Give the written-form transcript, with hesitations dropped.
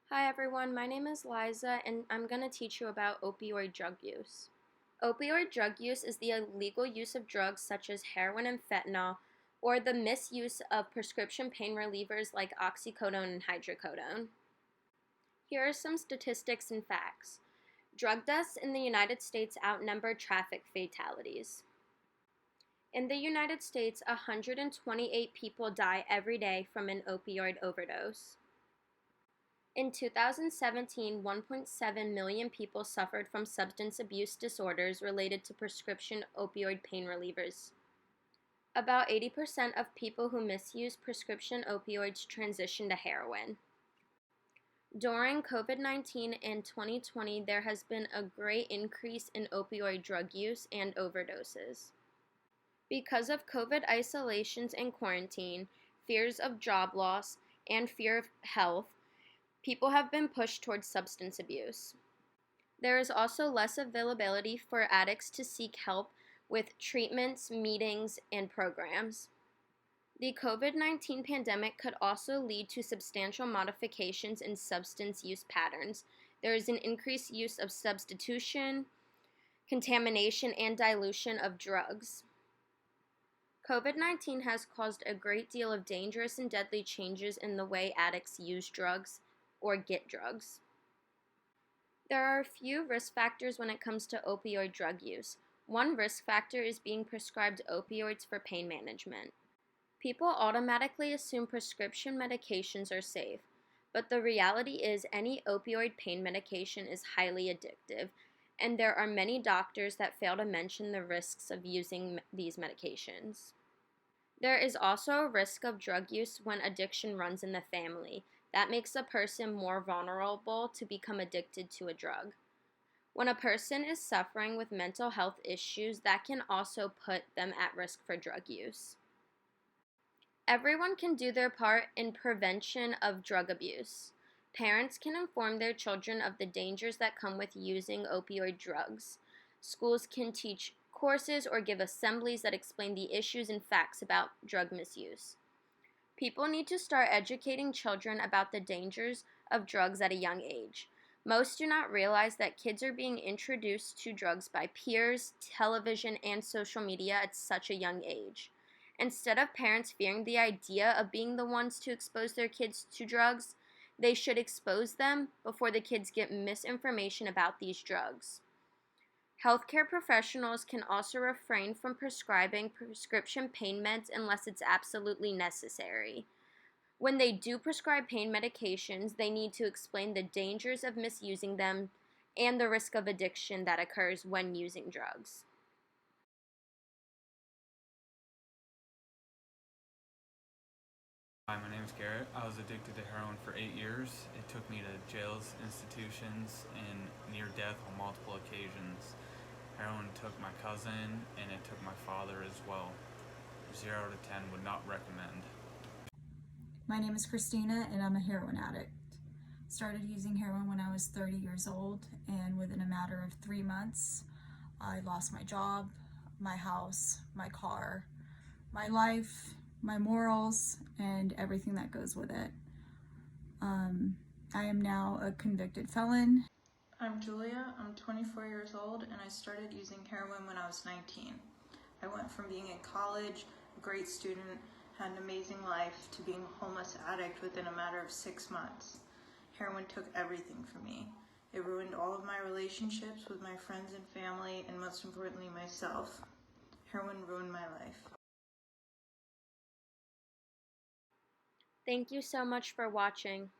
Hi everyone, my name is Liza and I'm going to teach you about opioid drug use. Opioid drug use is the illegal use of drugs such as heroin and fentanyl, or the misuse of prescription pain relievers like oxycodone and hydrocodone. Here are some statistics and facts. Drug deaths in the United States outnumber traffic fatalities. In the United States, 128 people die every day from an opioid overdose. In 2017, 1.7 million people suffered from substance abuse disorders related to prescription opioid pain relievers. About 80% of people who misuse prescription opioids transition to heroin. During COVID-19 and 2020, there has been a great increase in opioid drug use and overdoses. Because of COVID isolations and quarantine, fears of job loss, and fear of health, people have been pushed towards substance abuse. There is also less availability for addicts to seek help with treatments, meetings, and programs. The COVID-19 pandemic could also lead to substantial modifications in substance use patterns. There is an increased use of substitution, contamination, and dilution of drugs. COVID-19 has caused a great deal of dangerous and deadly changes in the way addicts use drugs or get drugs. There are a few risk factors when it comes to opioid drug use. One risk factor is being prescribed opioids for pain management. People automatically assume prescription medications are safe, but the reality is any opioid pain medication is highly addictive, and there are many doctors that fail to mention the risks of using these medications. There is also a risk of drug use when addiction runs in the family. That makes a person more vulnerable to become addicted to a drug. When a person is suffering with mental health issues, that can also put them at risk for drug use. Everyone can do their part in prevention of drug abuse. Parents can inform their children of the dangers that come with using opioid drugs. Schools can teach courses or give assemblies that explain the issues and facts about drug misuse. People need to start educating children about the dangers of drugs at a young age. Most do not realize that kids are being introduced to drugs by peers, television, and social media at such a young age. Instead of parents fearing the idea of being the ones to expose their kids to drugs, they should expose them before the kids get misinformation about these drugs. Healthcare professionals can also refrain from prescribing prescription pain meds unless it's absolutely necessary. When they do prescribe pain medications, they need to explain the dangers of misusing them and the risk of addiction that occurs when using drugs. Hi, my name is Garrett. I was addicted to heroin for 8 years. It took me to jails, institutions, and near death on multiple occasions. Heroin took my cousin, and it took my father as well. 0 to 10 would not recommend. My name is Christina and I'm a heroin addict. Started using heroin when I was 30 years old, and within a matter of 3 months, I lost my job, my house, my car, my life, my morals, and everything that goes with it. I am now a convicted felon. I'm Julia, I'm 24 years old, and I started using heroin when I was 19. I went from being in college, a great student, had an amazing life, to being a homeless addict within a matter of 6 months. Heroin took everything from me. It ruined all of my relationships with my friends and family, and most importantly, myself. Heroin ruined my life. Thank you so much for watching.